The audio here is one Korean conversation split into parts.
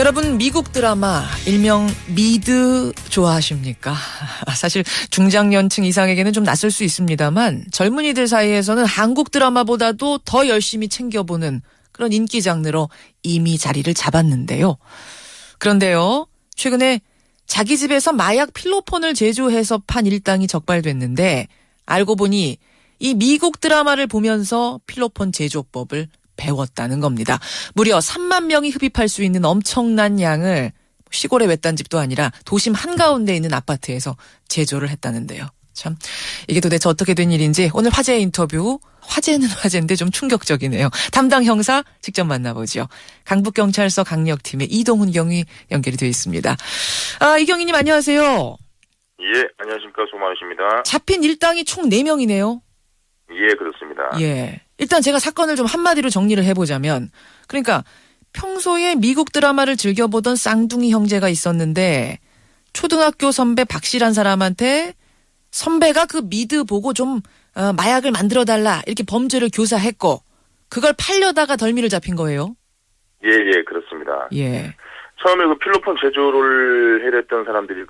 여러분 미국 드라마 일명 미드 좋아하십니까? 사실 중장년층 이상에게는 좀 낯설 수 있습니다만 젊은이들 사이에서는 한국 드라마보다도 더 열심히 챙겨보는 그런 인기 장르로 이미 자리를 잡았는데요. 그런데요, 최근에 자기 집에서 마약 필로폰을 제조해서 판 일당이 적발됐는데 알고 보니 이 미국 드라마를 보면서 필로폰 제조법을 배웠다는 겁니다. 무려 3만 명이 흡입할 수 있는 엄청난 양을 시골의 외딴집도 아니라 도심 한가운데 있는 아파트에서 제조를 했다는데요. 참 이게 도대체 어떻게 된 일인지 오늘 화제의 인터뷰, 화제는 화제인데 좀 충격적이네요. 담당 형사 직접 만나보죠. 강북경찰서 강력팀의 이동훈 경위 연결이 되어 있습니다. 이경희님 안녕하세요. 예, 안녕하십니까. 수고 많으십니다. 잡힌 일당이 총 4명이네요. 예, 그렇습니다. 예. 일단 제가 사건을 좀 한마디로 정리를 해보자면, 그러니까 평소에 미국 드라마를 즐겨보던 쌍둥이 형제가 있었는데 초등학교 선배 박씨란 사람한테 선배가 그 미드 보고 좀 마약을 만들어달라 이렇게 범죄를 교사했고 그걸 팔려다가 덜미를 잡힌 거예요. 예, 그렇습니다. 예. 처음에 그 필로폰 제조를 해냈던 사람들이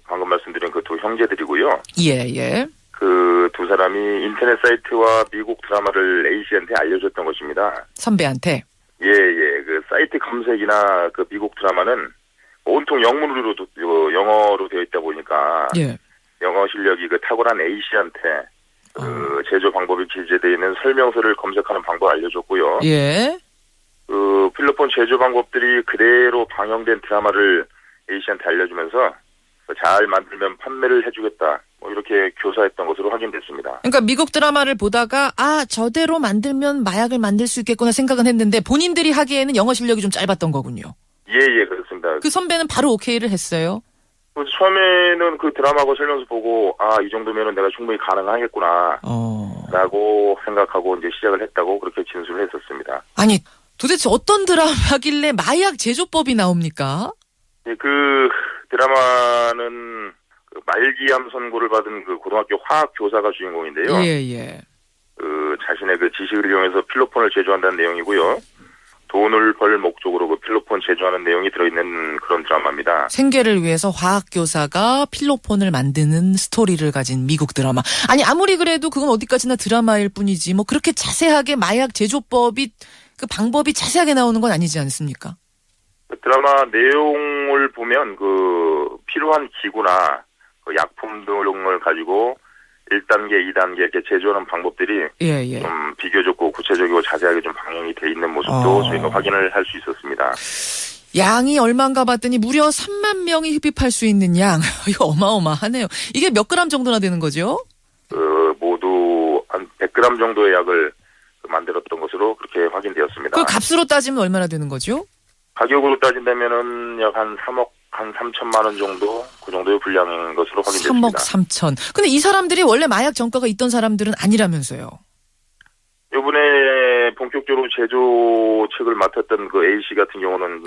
방금 말씀드린 그 두 형제들이고요. 예. 그 두 사람이 인터넷 사이트와 미국 드라마를 A씨한테 알려줬던 것입니다. 선배한테? 예. 그 사이트 검색이나 그 미국 드라마는 온통 영어로 되어 있다 보니까. 예. 영어 실력이 탁월한 A씨한테 제조 방법이 기재되어 있는 설명서를 검색하는 방법을 알려줬고요. 예. 그 필로폰 제조 방법들이 그대로 방영된 드라마를 A씨한테 알려주면서 잘 만들면 판매를 해주겠다. 이렇게 교사했던 것으로 확인됐습니다. 그러니까 미국 드라마를 보다가 저대로 만들면 마약을 만들 수 있겠구나 생각은 했는데 본인들이 하기에는 영어 실력이 좀 짧았던 거군요. 예, 그렇습니다. 그 선배는 바로 오케이를 했어요? 처음에는 그 드라마고 설명서 보고 이 정도면은 내가 충분히 가능하겠구나 라고 생각하고 이제 시작을 했다고 그렇게 진술을 했었습니다. 아니 도대체 어떤 드라마길래 마약 제조법이 나옵니까? 예, 그 드라마는 말기암 선고를 받은 그 고등학교 화학 교사가 주인공인데요. 예. 그 자신의 그 지식을 이용해서 필로폰을 제조한다는 내용이고요. 돈을 벌 목적으로 그 필로폰 제조하는 내용이 들어있는 그런 드라마입니다. 생계를 위해서 화학교사가 필로폰을 만드는 스토리를 가진 미국 드라마. 아니 아무리 그래도 그건 어디까지나 드라마일 뿐이지 뭐 그렇게 자세하게 마약 제조법이 그 방법이 자세하게 나오는 건 아니지 않습니까? 그 드라마 내용을 보면 그 필요한 기구나 그 약품 등을 가지고 1단계, 2단계 이렇게 제조하는 방법들이 예. 좀 비교적고 구체적이고 자세하게 좀 방영이 돼 있는 모습도 저희가 확인을 할 수 있었습니다. 양이 얼마인가 봤더니 무려 3만 명이 흡입할 수 있는 양. 이거 어마어마하네요. 이게 몇 그램 정도나 되는 거죠? 모두 한 100g 정도의 약을 만들었던 것으로 그렇게 확인되었습니다. 그 값으로 따지면 얼마나 되는 거죠? 가격으로 따진다면은 약 한 3억 한 3천만 원 정도 그 정도의 분량인 것으로 확인됐습니다. 3억 3천. 근데 이 사람들이 원래 마약 전과가 있던 사람들은 아니라면서요? 이번에 본격적으로 제조책을 맡았던 그 A씨 같은 경우는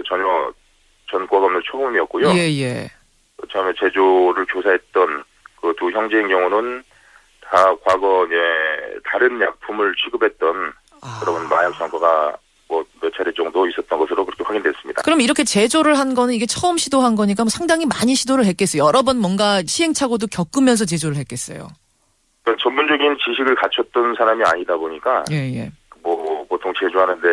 전혀 전과가 없는 초범이었고요. 예. 처음에 제조를 교사했던 그 두 형제인 경우는 다 과거 다른 약품을 취급했던 그런 마약 전과가 몇 차례 정도 있었던 것으로 그렇게 확인됐습니다. 그럼 이렇게 제조를 한 거는 이게 처음 시도한 거니까 상당히 많이 시도를 했겠어요. 여러 번 뭔가 시행착오도 겪으면서 제조를 했겠어요. 그러니까 전문적인 지식을 갖췄던 사람이 아니다 보니까 예. 보통 제조하는데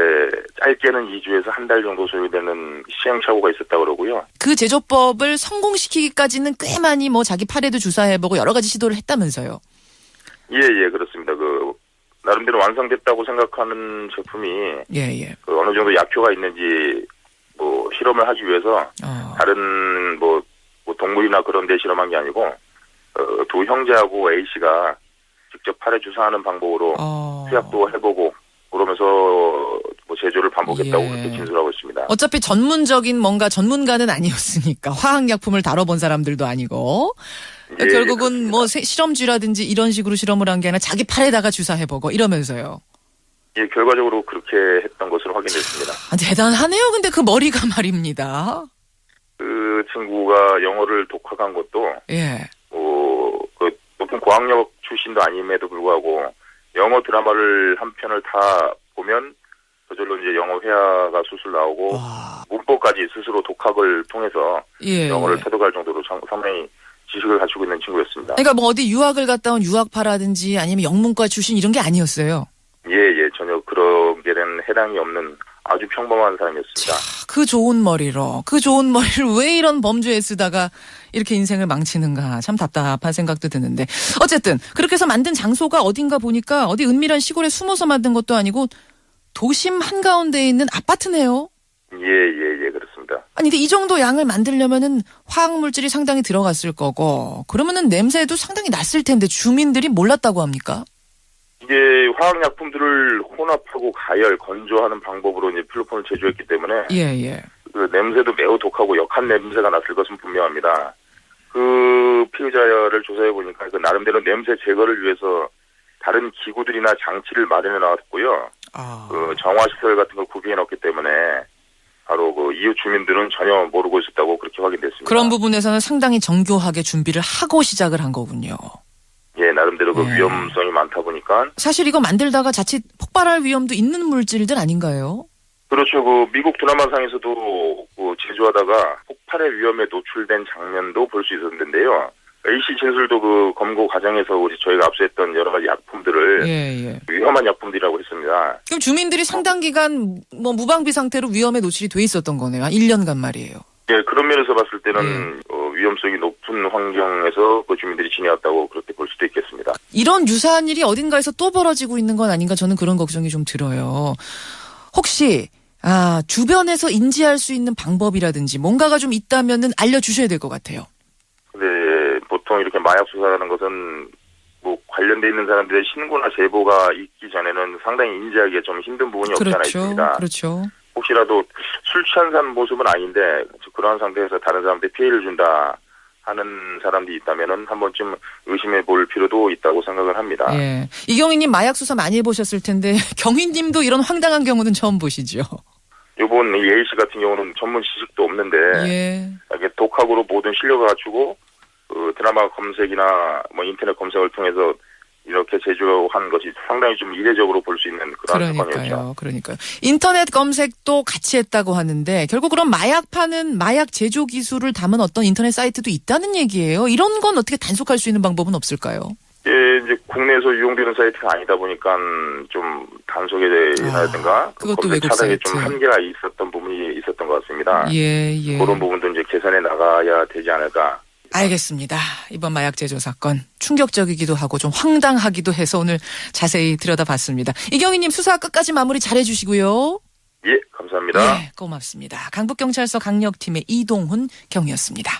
짧게는 2주에서 한 달 정도 소요되는 시행착오가 있었다고 그러고요. 그 제조법을 성공시키기까지는 꽤 많이 자기 팔에도 주사해보고 여러 가지 시도를 했다면서요. 예, 그렇습니다. 나름대로 완성됐다고 생각하는 제품이 예. 어느 정도 약효가 있는지 실험을 하기 위해서 다른 동물이나 그런 데 실험한 게 아니고 두 형제하고 A씨가 직접 팔에 주사하는 방법으로 투약도 해보고 그러면서 제조를 반복했다고 그렇게 진술하고 있습니다. 어차피 전문적인 전문가는 아니었으니까 화학약품을 다뤄본 사람들도 아니고 결국은 실험쥐라든지 이런 식으로 실험을 한 게 아니라 자기 팔에다가 주사해보고 이러면서요. 예, 결과적으로 그렇게 했던 것으로 확인됐습니다. 대단하네요. 근데 그 머리가 말입니다. 그 친구가 영어를 독학한 것도 그 높은 고학력 출신도 아님에도 불구하고 영어 드라마를 한 편을 다 보면 저절로 이제 영어 회화가 술술 나오고 문법까지 스스로 독학을 통해서 예. 영어를 터득할 정도로 상당히 지식을 갖추고 있는 친구였습니다. 그러니까 뭐 어디 유학을 갔다 온 유학파라든지 아니면 영문과 출신 이런 게 아니었어요. 예, 전혀 그런 게는 해당이 없는 아주 평범한 사람이었습니다. 자, 그 좋은 머리를 왜 이런 범죄에 쓰다가 이렇게 인생을 망치는가 참 답답한 생각도 드는데 어쨌든 그렇게 해서 만든 장소가 어딘가 보니까 어디 은밀한 시골에 숨어서 만든 것도 아니고 도심 한가운데에 있는 아파트네요. 예, 그렇습니다. 아니 근데 이 정도 양을 만들려면은 화학물질이 상당히 들어갔을 거고 그러면은 냄새도 상당히 났을 텐데 주민들이 몰랐다고 합니까? 이게 화학약품들을 혼합하고 가열, 건조하는 방법으로 이제 필로폰을 제조했기 때문에 예. 그 냄새도 매우 독하고 역한 냄새가 났을 것은 분명합니다. 그 피의자를 조사해 보니까 그 나름대로 냄새 제거를 위해서 다른 기구들이나 장치를 마련해 놨고요. 그 정화시설 같은 걸 구비해 놨기 때문에 바로 그 이웃 주민들은 전혀 모르고 있었다고 그렇게 확인됐습니다. 그런 부분에서는 상당히 정교하게 준비를 하고 시작을 한 거군요. 예, 나름대로 그 위험성이 많다 보니까. 사실 이거 만들다가 자칫 폭발할 위험도 있는 물질들 아닌가요? 그렇죠. 그 미국 드라마상에서도 그 제조하다가 폭발의 위험에 노출된 장면도 볼 수 있었는데요. AC 진술도 그 검거 과정에서 저희가 압수했던 여러 가지 약품들을 위험한 약품들이라고 했습니다. 그럼 주민들이 상당 기간 뭐 무방비 상태로 위험에 노출이 돼 있었던 거네요. 한 1년간 말이에요. 예, 그런 면에서 봤을 때는 위험성이 높은 환경에서 그 주민들이 지내왔다고 그렇게 볼 수도 있겠습니다. 이런 유사한 일이 어딘가에서 또 벌어지고 있는 건 아닌가 저는 그런 걱정이 좀 들어요. 혹시 주변에서 인지할 수 있는 방법이라든지 뭔가가 좀 있다면은 알려주셔야 될 것 같아요. 네, 보통 이렇게 마약 수사라는 것은 뭐 관련돼 있는 사람들의 신고나 제보가 있기 전에는 상당히 인지하기가 좀 힘든 부분이 없지 않아 있습니다. 그렇죠. 혹시라도 술 취한 사람 모습은 아닌데 그러한 상태에서 다른 사람한테 피해를 준다 하는 사람들이 있다면은 한 번쯤 의심해 볼 필요도 있다고 생각을 합니다. 예. 이경희님 마약 수사 많이 해보셨을 텐데 경희님도 이런 황당한 경우는 처음 보시죠? 이번 A씨 같은 경우는 전문 지식도 없는데 독학으로 모든 실력을 갖추고 그 드라마 검색이나 뭐 인터넷 검색을 통해서 이렇게 제조한 것이 상당히 좀 이례적으로 볼 수 있는 그런 사건이었죠. 그러니까요. 인터넷 검색도 같이 했다고 하는데 결국 그럼 마약 파는 마약 제조 기술을 담은 어떤 인터넷 사이트도 있다는 얘기예요. 이런 건 어떻게 단속할 수 있는 방법은 없을까요? 예, 이제 국내에서 이용되는 사이트가 아니다 보니까 좀 단속이라든가 그것도 외국 차단에 사이트. 좀 한계가 있었던 부분이 있었던 것 같습니다. 예. 그런 부분도 이제 개선해 나가야 되지 않을까. 알겠습니다. 이번 마약 제조 사건 충격적이기도 하고 좀 황당하기도 해서 오늘 자세히 들여다봤습니다. 이경희님 수사 끝까지 마무리 잘해주시고요. 예, 감사합니다. 고맙습니다. 강북경찰서 강력팀의 이동훈 경이었습니다.